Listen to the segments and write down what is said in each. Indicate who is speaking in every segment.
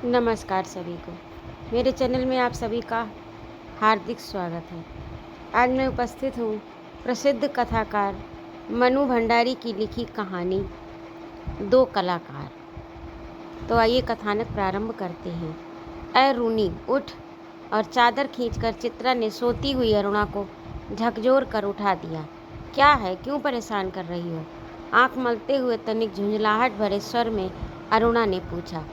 Speaker 1: नमस्कार सभी को। मेरे चैनल में आप सभी का हार्दिक स्वागत है। आज मैं उपस्थित हूँ प्रसिद्ध कथाकार मनु भंडारी की लिखी कहानी दो कलाकार। तो आइए कथानक प्रारंभ करते हैं। ऐ रूनी उठ, और चादर खींचकर चित्रा ने सोती हुई अरुणा को झकझोर कर उठा दिया। क्या है, क्यों परेशान कर रही हो? आंख मलते हुए तनिक झुंझलाहट भरे स्वर में अरुणा ने पूछा।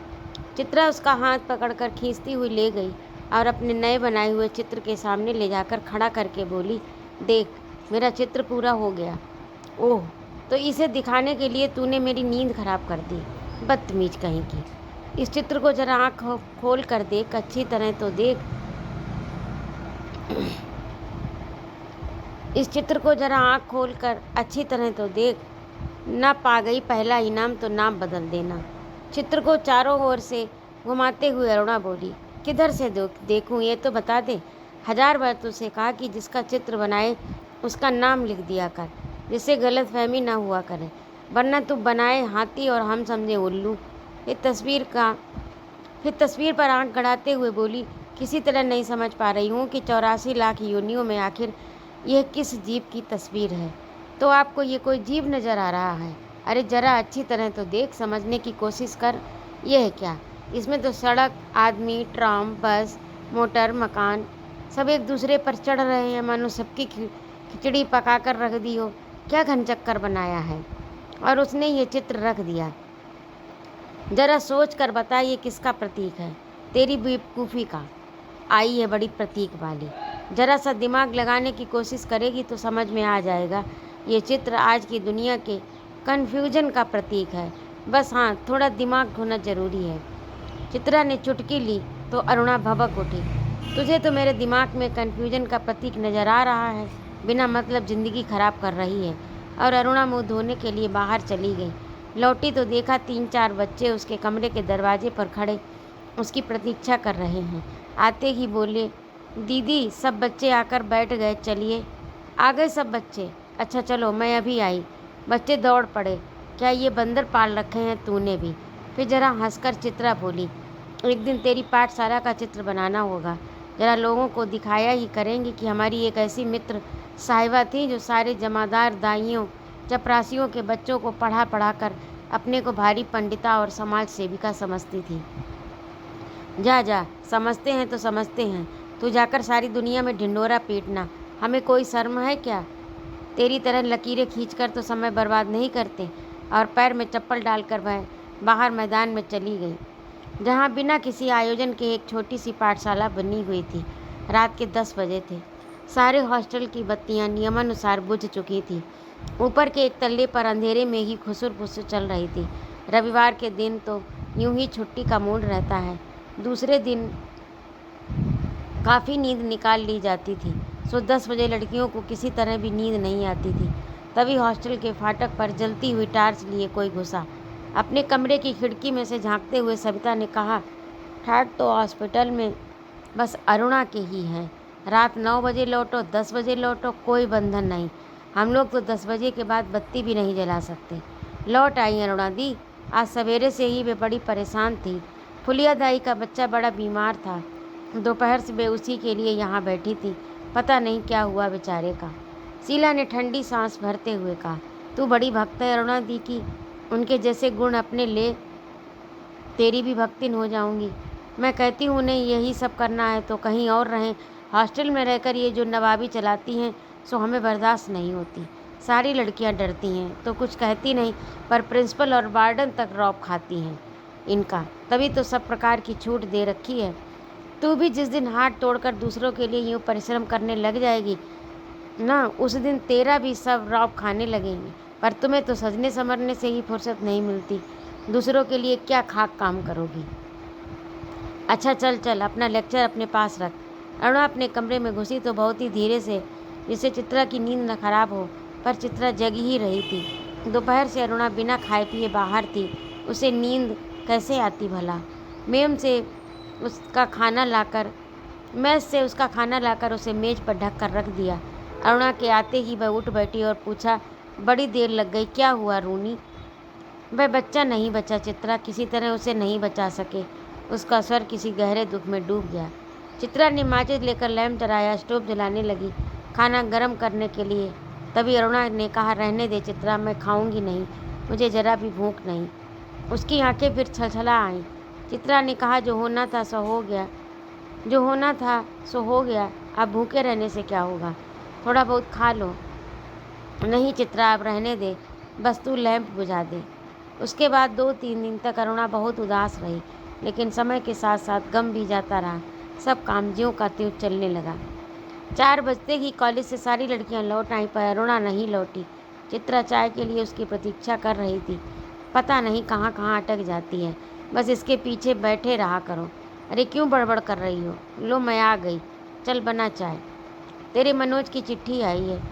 Speaker 1: चित्रा उसका हाथ पकड़कर खींचती हुई ले गई और अपने नए बनाए हुए चित्र के सामने ले जाकर खड़ा करके बोली, देख, मेरा चित्र पूरा हो गया। ओह, तो इसे दिखाने के लिए तूने मेरी नींद खराब कर दी, बदतमीज कहीं की। इस चित्र को जरा आँख खोल कर देख, अच्छी तरह तो देख। इस चित्र को जरा आँख खोल कर अच्छी तरह तो देख। ना पा गई पहला इनाम तो नाम बदल देना। चित्र को चारों ओर से घुमाते हुए अरुणा बोली, किधर से देखूं, ये तो बता दे। 1000 बार तुझसे कहा कि जिसका चित्र बनाए उसका नाम लिख दिया कर, जिससे गलतफहमी ना हुआ करे, वरना तू बनाए हाथी और हम समझे उल्लू। फिर तस्वीर पर आंख गड़ाते हुए बोली, किसी तरह नहीं समझ पा रही हूँ कि 84 लाख योनियों में आखिर यह किस जीव की तस्वीर है। तो आपको ये कोई जीव नज़र आ रहा है? अरे जरा अच्छी तरह तो देख, समझने की कोशिश कर। यह है क्या? इसमें तो सड़क, आदमी, ट्राम, बस, मोटर, मकान सब एक दूसरे पर चढ़ रहे हैं, मानो सबकी खिचड़ी पका कर रख दी हो। क्या घनचक्कर बनाया है और उसने ये चित्र रख दिया। जरा सोच कर बता, ये किसका प्रतीक है? तेरी बेवकूफ़ी का। आई है बड़ी प्रतीक वाली। जरा सा दिमाग लगाने की कोशिश करेगी तो समझ में आ जाएगा। ये चित्र आज की दुनिया के कन्फ्यूजन का प्रतीक है। बस हाँ, थोड़ा दिमाग होना ज़रूरी है। चित्रा ने चुटकी ली तो अरुणा भभक उठी। तुझे तो मेरे दिमाग में कन्फ्यूजन का प्रतीक नज़र आ रहा है, बिना मतलब ज़िंदगी खराब कर रही है। और अरुणा मुँह धोने के लिए बाहर चली गई। लौटी तो देखा 3-4 बच्चे उसके कमरे के दरवाजे पर खड़े उसकी प्रतीक्षा कर रहे हैं। आते ही बोले, दीदी, सब बच्चे आकर बैठ गए, चलिए। आ गए सब बच्चे? अच्छा चलो, मैं अभी आई। बच्चे दौड़ पड़े। क्या ये बंदर पाल रखे हैं तूने भी? फिर जरा हंसकर चित्रा बोली, एक दिन तेरी पाठशाला का चित्र बनाना होगा। जरा लोगों को दिखाया ही करेंगी कि हमारी एक ऐसी मित्र साहिबा थी जो सारे जमादार, दाइयों, चपरासियों के बच्चों को पढ़ा पढ़ा कर अपने को भारी पंडिता और समाज सेविका समझती थी। जा जा, समझते हैं तो समझते हैं। तू जाकर सारी दुनिया में ढिंढोरा पीटना, हमें कोई शर्म है क्या? तेरी तरह लकीरें खींचकर तो समय बर्बाद नहीं करते। और पैर में चप्पल डालकर वह बाहर मैदान में चली गई, जहाँ बिना किसी आयोजन के एक छोटी सी पाठशाला बनी हुई थी। रात के 10 बजे थे। सारे हॉस्टल की बत्तियाँ नियमानुसार बुझ चुकी थी। ऊपर के एक तल्ले पर अंधेरे में ही खुसुर फुसुर चल रही थी। रविवार के दिन तो यूं ही छुट्टी का मूड रहता है। दूसरे दिन काफ़ी नींद निकाल ली जाती थी, सो 10 बजे लड़कियों को किसी तरह भी नींद नहीं आती थी। तभी हॉस्टल के फाटक पर जलती हुई टार्च लिए कोई घुसा। अपने कमरे की खिड़की में से झांकते हुए सविता ने कहा, ठाट तो हॉस्पिटल में बस अरुणा के ही हैं। रात 9 बजे लौटो, 10 बजे लौटो, कोई बंधन नहीं। हम लोग तो 10 बजे के बाद बत्ती भी नहीं जला सकते। लौट आई अरुणा दी। आज सवेरे से ही वे बड़ी परेशान थी। फुलिया दाई का बच्चा बड़ा बीमार था। दोपहर से वे उसी के लिए यहाँ बैठी थी। पता नहीं क्या हुआ बेचारे का। शीला ने ठंडी सांस भरते हुए कहा, तू बड़ी भक्त है अरुणा दी की। उनके जैसे गुण अपने ले, तेरी भी भक्तिन हो जाऊंगी। मैं कहती हूँ नहीं, यही सब करना है तो कहीं और रहें। हॉस्टल में रहकर ये जो नवाबी चलाती हैं सो हमें बर्दाश्त नहीं होती। सारी लड़कियाँ डरती हैं तो कुछ कहती नहीं, पर प्रिंसिपल और वार्डन तक रौब खाती हैं इनका। तभी तो सब प्रकार की छूट दे रखी है। तू भी जिस दिन हाथ तोड़कर दूसरों के लिए यूँ परिश्रम करने लग जाएगी ना, उस दिन तेरा भी सब रौब खाने लगेंगे। पर तुम्हें तो सजने संवरने से ही फुर्सत नहीं मिलती, दूसरों के लिए क्या खाक काम करोगी। अच्छा चल चल, अपना लेक्चर अपने पास रख। अरुणा अपने कमरे में घुसी तो बहुत ही धीरे से, जिससे चित्रा की नींद न खराब हो, पर चित्रा जगी ही रही थी। दोपहर से अरुणा बिना खाए पिए बाहर थी, उसे नींद कैसे आती भला। मेस से उसका खाना लाकर उसे मेज पर ढक कर रख दिया। अरुणा के आते ही वह उठ बैठी और पूछा, बड़ी देर लग गई, क्या हुआ रूनी? वह बच्चा नहीं बचा चित्रा, किसी तरह उसे नहीं बचा सके। उसका स्वर किसी गहरे दुख में डूब गया। चित्रा ने माचिस लेकर लैंप जलाया, स्टोव जलाने लगी खाना गर्म करने के लिए। तभी अरुणा ने कहा, रहने दे चित्रा, मैं खाऊंगी नहीं, मुझे जरा भी भूख नहीं। उसकी आंखें फिर छलछला आईं। चित्रा ने कहा, जो होना था सो हो गया, जो होना था सो हो गया, अब भूखे रहने से क्या होगा, थोड़ा बहुत खा लो। नहीं चित्रा, अब रहने दे, बस तू लैंप बुझा दे। उसके बाद 2-3 दिन तक अरुणा बहुत उदास रही, लेकिन समय के साथ साथ गम भी जाता रहा। सब काम ज्यों का त्यों चलने लगा। 4 बजते ही कॉलेज से सारी लड़कियां लौट आईं, पर अरुणा नहीं लौटी। चित्रा चाय के लिए उसकी प्रतीक्षा कर रही थी। पता नहीं कहाँ कहाँ अटक जाती है, बस इसके पीछे बैठे रहा करो। अरे क्यों बड़बड़ कर रही हो? लो मैं आ गई, चल बना चाय। तेरे मनोज की चिट्ठी आई है।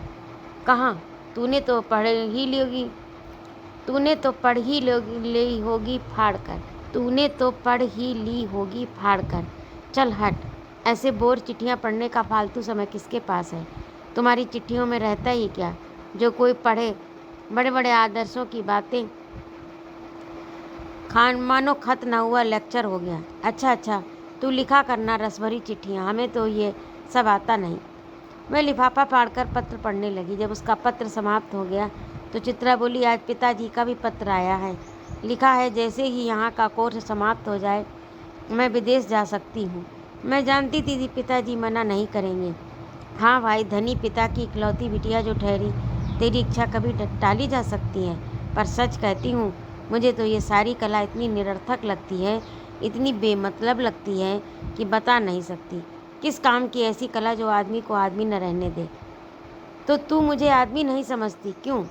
Speaker 1: कहाँ? तूने तो पढ़ ही ली होगी, तूने तो पढ़ ही ली होगी फाड़ कर, तूने तो पढ़ ही ली होगी फाड़ कर। चल हट, ऐसे बोर चिट्ठियाँ पढ़ने का फालतू समय किसके पास है? तुम्हारी चिट्ठियों में रहता ही क्या जो कोई पढ़े? बड़े बड़े आदर्शों की बातें, खान मानो खत ना हुआ लेक्चर हो गया। अच्छा अच्छा, तू लिखा करना रसभरी चिट्ठियाँ, हमें तो ये सब आता नहीं। मैं लिफाफा फाड़कर पत्र पढ़ने लगी। जब उसका पत्र समाप्त हो गया तो चित्रा बोली, आज पिताजी का भी पत्र आया है। लिखा है, जैसे ही यहाँ का कोर्स समाप्त हो जाए मैं विदेश जा सकती हूँ। मैं जानती थी पिताजी मना नहीं करेंगे। हाँ भाई, धनी पिता की इकलौती बिटिया जो ठहरी, तेरी इच्छा कभी टाली जा सकती है? पर सच कहती हूँ, मुझे तो ये सारी कला इतनी निरर्थक लगती है, इतनी बेमतलब लगती है कि बता नहीं सकती। किस काम की ऐसी कला जो आदमी को आदमी न रहने दे? तो तू मुझे आदमी नहीं समझती क्यों?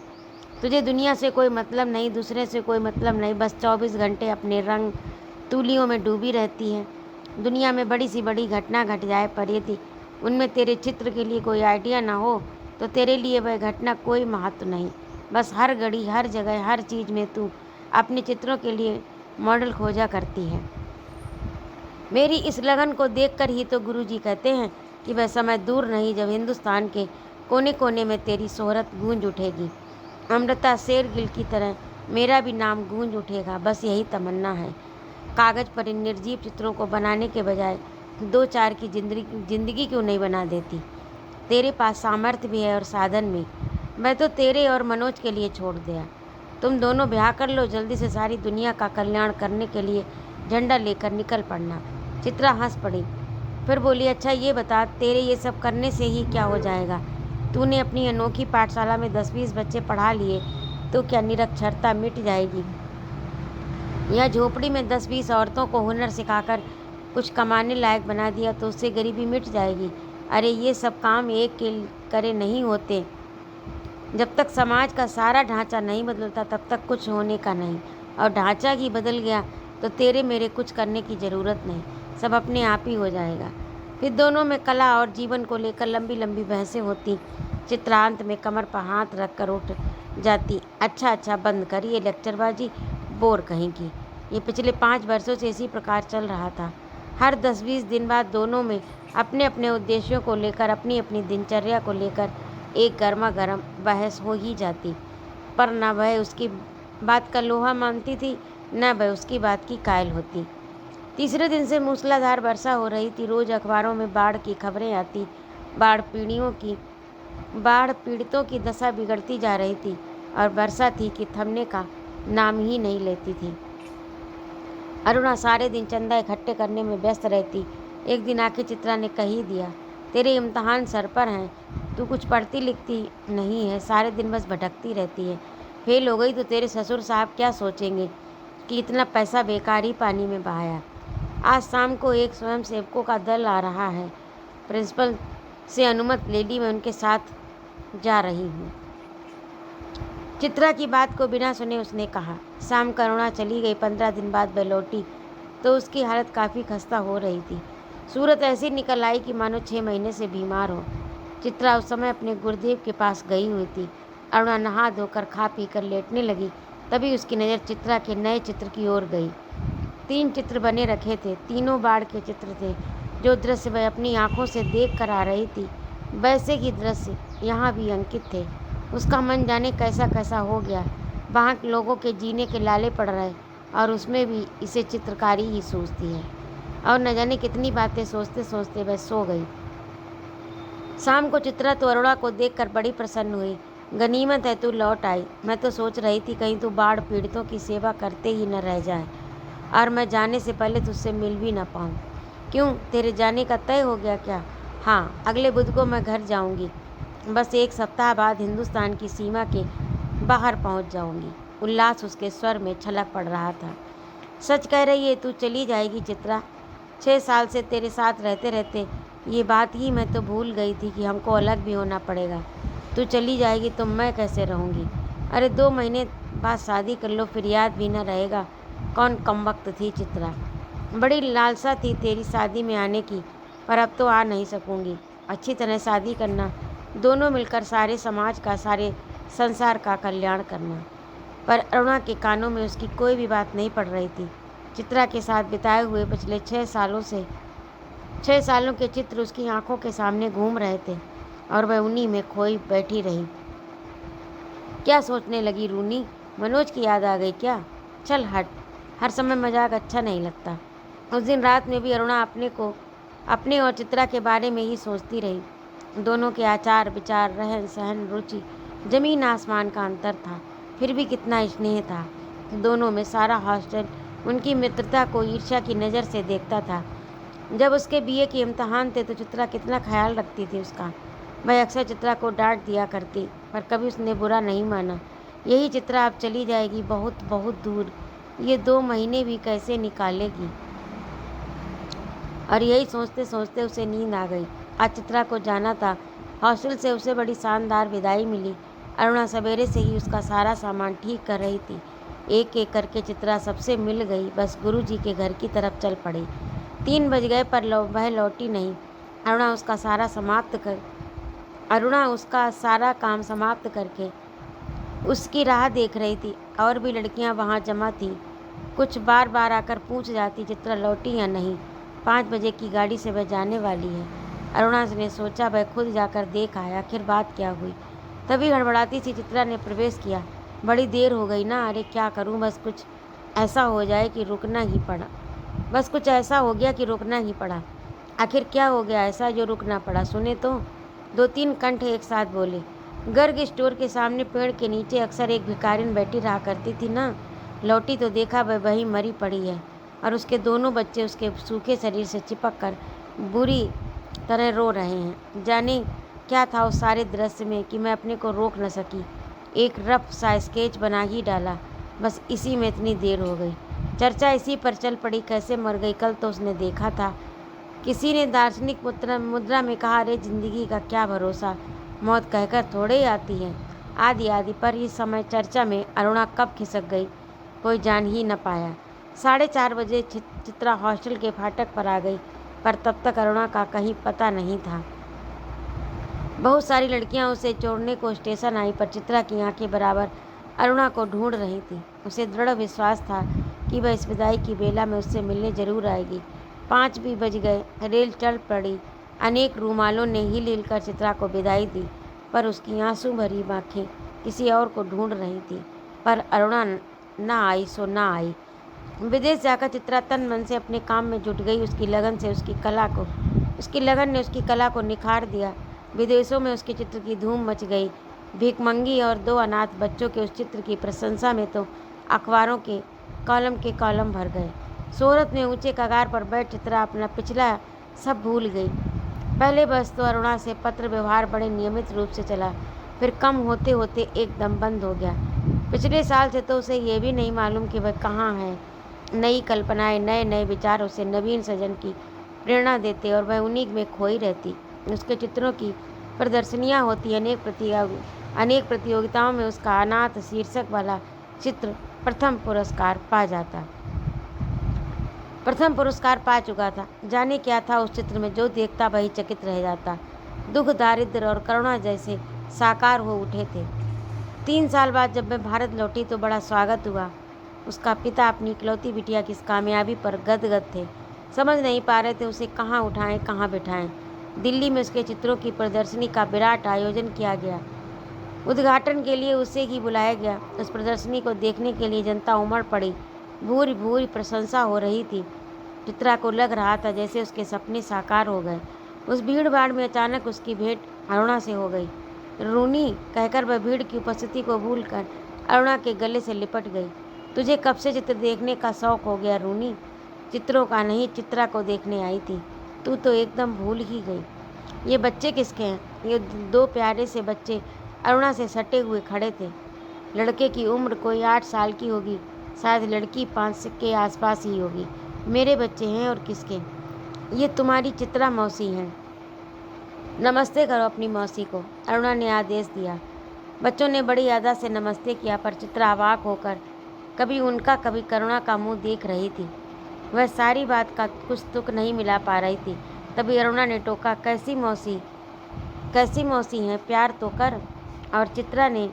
Speaker 1: तुझे दुनिया से कोई मतलब नहीं, दूसरे से कोई मतलब नहीं, बस 24 घंटे अपने रंग तूलियों में डूबी रहती है। दुनिया में बड़ी सी बड़ी घटना घट जाए, पर यदि उनमें तेरे चित्र के लिए कोई आइडिया ना हो तो तेरे लिए वह घटना कोई महत्व नहीं। बस हर घड़ी, हर जगह, हर चीज़ में तू अपने चित्रों के लिए मॉडल खोजा करती है। मेरी इस लगन को देखकर ही तो गुरुजी कहते हैं कि वह समय दूर नहीं जब हिंदुस्तान के कोने कोने में तेरी शोहरत गूंज उठेगी। अमृता शेरगिल की तरह मेरा भी नाम गूंज उठेगा। बस यही तमन्ना है। कागज़ पर इन निर्जीव चित्रों को बनाने के बजाय 2-4 की जिंदगी क्यों नहीं बना देती? तेरे पास सामर्थ्य भी है और साधन भी। मैं तो तेरे और मनोज के लिए छोड़ दिया। तुम दोनों ब्याह कर लो, जल्दी से सारी दुनिया का कल्याण करने के लिए झंडा लेकर निकल पड़ना। चित्रा हंस पड़ी, फिर बोली, अच्छा ये बता, तेरे ये सब करने से ही क्या हो जाएगा? तूने अपनी अनोखी पाठशाला में 10-20 बच्चे पढ़ा लिए तो क्या निरक्षरता मिट जाएगी? या झोपड़ी में 10-20 औरतों को हुनर सिखाकर कुछ कमाने लायक बना दिया तो उससे गरीबी मिट जाएगी? अरे ये सब काम एक के करे नहीं होते। जब तक समाज का सारा ढांचा नहीं बदलता तब तक कुछ होने का नहीं, और ढांचा ही बदल गया तो तेरे मेरे कुछ करने की ज़रूरत नहीं, सब अपने आप ही हो जाएगा। फिर दोनों में कला और जीवन को लेकर लंबी लंबी बहसें होती। चित्रांत में कमर पर हाथ रख कर उठ जाती। अच्छा अच्छा, बंद कर ये लेक्चरबाजी, बोर कहेंगी। ये पिछले 5 वर्षों से इसी प्रकार चल रहा था। हर 10-20 दिन बाद दोनों में अपने अपने उद्देश्यों को लेकर, अपनी अपनी दिनचर्या को लेकर एक गर्मा गर्म बहस हो ही जाती। पर न वह उसकी बात का लोहा मानती थी, न वह उसकी बात की कायल होती। तीसरे दिन से मूसलाधार वर्षा हो रही थी। रोज अखबारों में बाढ़ की खबरें आती। बाढ़ पीड़ितों की दशा बिगड़ती जा रही थी और वर्षा थी कि थमने का नाम ही नहीं लेती थी। अरुणा सारे दिन चंदा इकट्ठे करने में व्यस्त रहती। एक दिन आके चित्रा ने कही दिया, तेरे इम्तहान सर पर हैं, तू कुछ पढ़ती लिखती नहीं है, सारे दिन बस भटकती रहती है। फेल हो गई तो तेरे ससुर साहब क्या सोचेंगे कि इतना पैसा बेकार ही पानी में बहाया। आज शाम को एक स्वयं सेवकों का दल आ रहा है, प्रिंसिपल से अनुमति ले ली, मैं उनके साथ जा रही हूँ। चित्रा की बात को बिना सुने उसने कहा। शाम करुणा चली गई। 15 दिन बाद वह लौटी तो उसकी हालत काफ़ी खस्ता हो रही थी। सूरत ऐसी निकल आई कि मानो 6 महीने से बीमार हो। चित्रा उस समय अपने गुरुदेव के पास गई हुई थी। अरुणा नहा धोकर खा पी कर लेटने लगी, तभी उसकी नज़र चित्रा के नए चित्र की ओर गई। 3 चित्र बने रखे थे, तीनों बाढ़ के चित्र थे। जो दृश्य वह अपनी आंखों से देख कर आ रही थी, वैसे ही दृश्य यहाँ भी अंकित थे। उसका मन जाने कैसा कैसा हो गया। वहाँ लोगों के जीने के लाले पड़ रहे और उसमें भी इसे चित्रकारी ही सूझती है। और न जाने कितनी बातें सोचते सोचते वह सो गई। शाम को चित्रा तो अरुणा को देखकर बड़ी प्रसन्न हुई। गनीमत है तू लौट आई। मैं तो सोच रही थी कहीं तू बाढ़ पीड़ितों की सेवा करते ही न रह जाए और मैं जाने से पहले तुझसे मिल भी न पाऊँ। क्यों, तेरे जाने का तय हो गया क्या? हाँ, अगले बुध को मैं घर जाऊंगी। बस एक सप्ताह बाद हिंदुस्तान की सीमा के बाहर पहुंच जाऊंगी। उल्लास उसके स्वर में छलक पड़ रहा था। सच कह रही है, तू चली जाएगी चित्रा? 6 साल से तेरे साथ रहते रहते ये बात ही मैं तो भूल गई थी कि हमको अलग भी होना पड़ेगा। तू चली जाएगी तो मैं कैसे रहूँगी? अरे 2 महीने बाद शादी कर लो, फिर याद भी न रहेगा कौन कमबख्त थी चित्रा। बड़ी लालसा थी तेरी शादी में आने की, पर अब तो आ नहीं सकूँगी। अच्छी तरह शादी करना, दोनों मिलकर सारे समाज का, सारे संसार का कल्याण करना। पर अरुणा के कानों में उसकी कोई भी बात नहीं पड़ रही थी। चित्रा के साथ बिताए हुए पिछले 6 सालों के चित्र उसकी आंखों के सामने घूम रहे थे और वह उन्हीं में खोई बैठी रही। क्या सोचने लगी रूनी? मनोज की याद आ गई क्या? चल हट, हर समय मजाक अच्छा नहीं लगता। उस दिन रात में भी अरुणा अपने और चित्रा के बारे में ही सोचती रही। दोनों के आचार विचार, रहन सहन, रुचि जमीन आसमान का अंतर था, फिर भी कितना स्नेह था दोनों में। सारा हॉस्टल उनकी मित्रता को ईर्ष्या की नज़र से देखता था। जब उसके बीए के इम्तहान थे तो चित्रा कितना ख्याल रखती थी उसका। वह अक्सर चित्रा को डांट दिया करती, पर कभी उसने बुरा नहीं माना। यही चित्रा अब चली जाएगी बहुत बहुत दूर। ये 2 महीने भी कैसे निकालेगी? और यही सोचते सोचते उसे नींद आ गई। आज चित्रा को जाना था। हॉस्टल से उसे बड़ी शानदार विदाई मिली। अरुणा सवेरे से ही उसका सारा सामान ठीक कर रही थी। एक एक करके चित्रा सबसे मिल गई, बस गुरुजी के घर की तरफ चल पड़ी। 3 बज गए पर वह लौटी नहीं। अरुणा उसका सारा काम समाप्त करके उसकी राह देख रही थी। और भी लड़कियां वहां जमा थीं। कुछ बार बार आकर पूछ जाती चित्रा लौटी या नहीं। 5 बजे की गाड़ी से वह जाने वाली है। अरुणा ने सोचा वह खुद जाकर देख आए आखिर बात क्या हुई। तभी हड़बड़ाती सी चित्रा ने प्रवेश किया। बड़ी देर हो गई ना। अरे क्या करूं, बस कुछ ऐसा हो जाए कि रुकना ही पड़ा। बस कुछ ऐसा हो गया कि रुकना ही पड़ा। आखिर क्या हो गया ऐसा जो रुकना पड़ा? सुने तो। 2-3 कंठ एक साथ बोले। गर्ग स्टोर के सामने पेड़ के नीचे अक्सर एक भिखारिन बैठी रहा करती थी ना। लौटी तो देखा वह वहीं मरी पड़ी है और उसके दोनों बच्चे उसके सूखे शरीर से चिपक कर बुरी तरह रो रहे हैं। जाने क्या था उस सारे दृश्य में कि मैं अपने को रोक न सकी। एक रफ सा स्केच बना ही डाला। बस इसी में इतनी देर हो गई। चर्चा इसी पर चल पड़ी, कैसे मर गई। कल तो उसने देखा था, किसी ने दार्शनिक मुद्रा में कहा, अरे जिंदगी का क्या भरोसा, मौत कहकर थोड़े ही आती है। आदि आदि पर इस समय चर्चा में अरुणा कब खिसक गई कोई जान ही न पाया। 4:30 बजे चित्रा हॉस्टल के फाटक पर आ गई, पर तब तक अरुणा का कहीं पता नहीं था। बहुत सारी लड़कियां उसे छोड़ने को स्टेशन आई, पर चित्रा की आंखें बराबर अरुणा को ढूंढ रही थी। उसे दृढ़ विश्वास था कि वह इस विदाई की बेला में उससे मिलने जरूर आएगी। 5 भी बज गए। रेल चल पड़ी। अनेक रूमालों ने हिल हिल कर चित्रा को विदाई दी, पर उसकी आंसू भरी आंखें किसी और को ढूंढ रही थी। पर अरुणा न आई सो न आई। विदेश जाकर चित्रा तन मन से अपने काम में जुट गई। उसकी लगन ने उसकी कला को निखार दिया। विदेशों में उसके चित्र की धूम मच गई। भिखमंगी और 2 अनाथ बच्चों के उस चित्र की प्रशंसा में तो अखबारों के कॉलम भर गए। शोहरत में ऊंचे कगार पर बैठ चित्रा अपना पिछला सब भूल गई। पहले बस तो अरुणा से पत्र व्यवहार बड़े नियमित रूप से चला, फिर कम होते होते एकदम बंद हो गया। पिछले साल से तो उसे ये भी नहीं मालूम कि वह कहाँ है। नई कल्पनाएं, नए नए विचार उसे नवीन सृजन की प्रेरणा देते और वह उन्हीं में खोई रहती। उसके चित्रों की प्रदर्शनियाँ होती। अनेक प्रतियोगिताओं में उसका अनाथ शीर्षक वाला चित्र प्रथम पुरस्कार पा चुका था। जाने क्या था उस चित्र में, जो देखता वही चकित रह जाता। दुख, दारिद्र्य और करुणा जैसे साकार हो उठे थे। 3 साल बाद जब मैं भारत लौटी तो बड़ा स्वागत हुआ। उसका पिता अपनी इकलौती बिटिया की इस कामयाबी पर गदगद थे। समझ नहीं पा रहे थे उसे कहाँ उठाएं, कहाँ बिठाएं। दिल्ली में उसके चित्रों की प्रदर्शनी का विराट आयोजन किया गया। उद्घाटन के लिए उसे ही बुलाया गया। उस प्रदर्शनी को देखने के लिए जनता उमड़ पड़ी। भूरी भूरी प्रशंसा हो रही थी। चित्रा को लग रहा था जैसे उसके सपने साकार हो गए। उस भीड़ भाड़ में अचानक उसकी भेंट अरुणा से हो गई। रूनी कहकर वह भीड़ की उपस्थिति को भूलकर अरुणा के गले से लिपट गई। तुझे कब से चित्र देखने का शौक हो गया रूनी? चित्रों का नहीं, चित्रा को देखने आई थी। तू तो एकदम भूल ही गई। ये बच्चे किसके हैं? ये दो प्यारे से बच्चे अरुणा से सटे हुए खड़े थे। लड़के की उम्र कोई 8 साल की होगी, शायद लड़की 5 के आसपास ही होगी। मेरे बच्चे हैं और किसके? ये तुम्हारी चित्रा मौसी हैं। नमस्ते करो अपनी मौसी को, अरुणा ने आदेश दिया। बच्चों ने बड़ी अदा से नमस्ते किया, पर चित्रा अवाक होकर कभी उनका कभी करुणा का मुंह देख रही थी। वह सारी बात का कुछ तुक नहीं मिला पा रही थी। तभी अरुणा ने टोका, कैसी मौसी हैं, प्यार तो कर। और चित्रा ने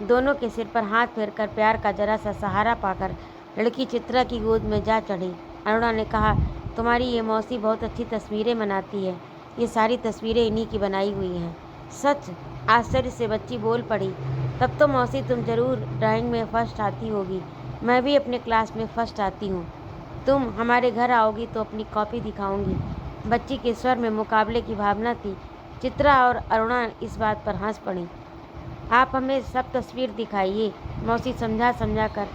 Speaker 1: दोनों के सिर पर हाथ फेरकर प्यार का जरा सा सहारा पाकर लड़की चित्रा की गोद में जा चढ़ी। अरुणा ने कहा, तुम्हारी ये मौसी बहुत अच्छी तस्वीरें बनाती है। ये सारी तस्वीरें इन्हीं की बनाई हुई हैं। सच? आश्चर्य से बच्ची बोल पड़ी। तब तो मौसी तुम जरूर ड्राइंग में फर्स्ट आती होगी। मैं भी अपने क्लास में फर्स्ट आती हूँ। तुम हमारे घर आओगी तो अपनी कॉपी दिखाऊंगी। बच्ची के स्वर में मुकाबले की भावना थी। चित्रा और अरुणा इस बात पर हंस पड़ी। आप हमें सब तस्वीर दिखाइए, मौसी समझा कर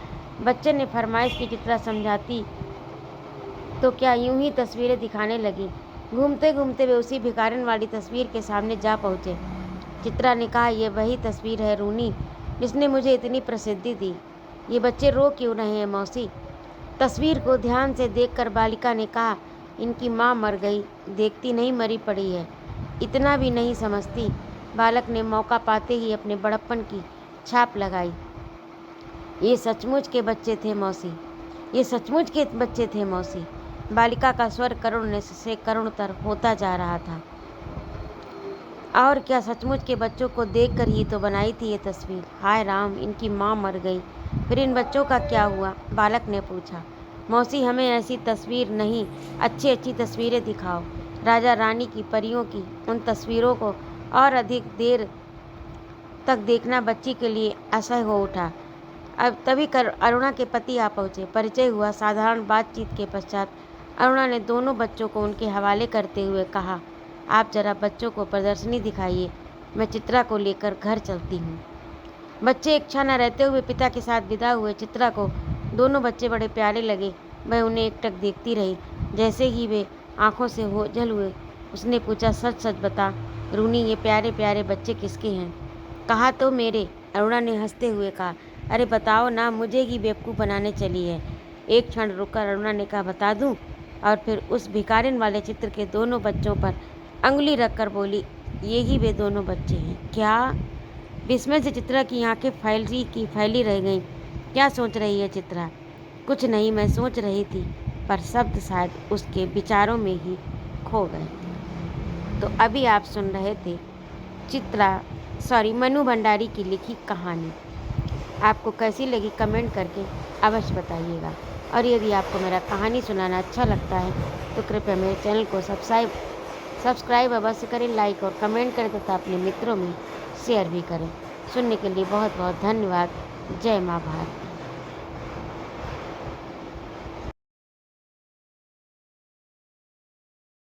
Speaker 1: बच्चे ने फरमाइश की। चित्रा समझाती तो क्या यूं ही तस्वीरें दिखाने लगी। घूमते घूमते वे उसी भिखारिन वाली तस्वीर के सामने जा पहुँचे। चित्रा ने कहा, ये वही तस्वीर है रूनी जिसने मुझे इतनी प्रसिद्धि दी। ये बच्चे रो क्यों रहे हैं मौसी? तस्वीर को ध्यान से देखकर बालिका ने कहा, इनकी माँ मर गई, देखती नहीं मरी पड़ी है। इतना भी नहीं समझती। बालक ने मौका पाते ही अपने बड़प्पन की छाप लगाई। ये सचमुच के बच्चे थे मौसी, ये सचमुच के बच्चे थे मौसी। बालिका का स्वर करुण से करुणतर होता जा रहा था। और क्या, सचमुच के बच्चों को देखकर ही तो बनाई थी ये तस्वीर। हाय राम, इनकी माँ मर गई, फिर इन बच्चों का क्या हुआ? बालक ने पूछा। मौसी, हमें ऐसी तस्वीर नहीं, अच्छी तस्वीरें दिखाओ। राजा रानी की, परियों की। उन तस्वीरों को और अधिक देर तक देखना बच्ची के लिए असह्य हो उठा। अब तभी अरुणा के पति आ पहुँचे। परिचय हुआ। साधारण बातचीत के पश्चात अरुणा ने दोनों बच्चों को उनके हवाले करते हुए कहा, आप जरा बच्चों को प्रदर्शनी दिखाइए, मैं चित्रा को लेकर घर चलती हूँ। बच्चे एक क्षण न रहते हुए पिता के साथ विदा हुए। चित्रा को दोनों बच्चे बड़े प्यारे लगे। वह उन्हें एकटक देखती रही। जैसे ही वे आंखों से ओझल हुए, उसने पूछा, सच सच बता रूनी, ये प्यारे प्यारे बच्चे किसके हैं? कहा तो मेरे, अरुणा ने हंसते हुए कहा। अरे बताओ ना, मुझे ही बेवकूफ़ बनाने चली है। एक क्षण रुककर अरुणा ने कहा, बता दूं? और फिर उस भिखारिन वाले चित्र के दोनों बच्चों पर अंगुली रखकर बोली, ये ही वे दोनों बच्चे हैं। क्या? विस्मय से चित्रा की आंखें फैली रह गईं। क्या सोच रही है चित्रा? कुछ नहीं, मैं सोच रही थी, पर शब्द शायद उसके विचारों में ही खो गए। तो अभी आप सुन रहे थे मनु भंडारी की लिखी कहानी। आपको कैसी लगी कमेंट करके अवश्य बताइएगा। और यदि आपको मेरा कहानी सुनाना अच्छा लगता है तो कृपया मेरे चैनल को सब्सक्राइब अवश्य करें, लाइक और कमेंट करें तथा अपने मित्रों में शेयर भी करें। सुनने के लिए बहुत बहुत धन्यवाद। जय माँ भारत।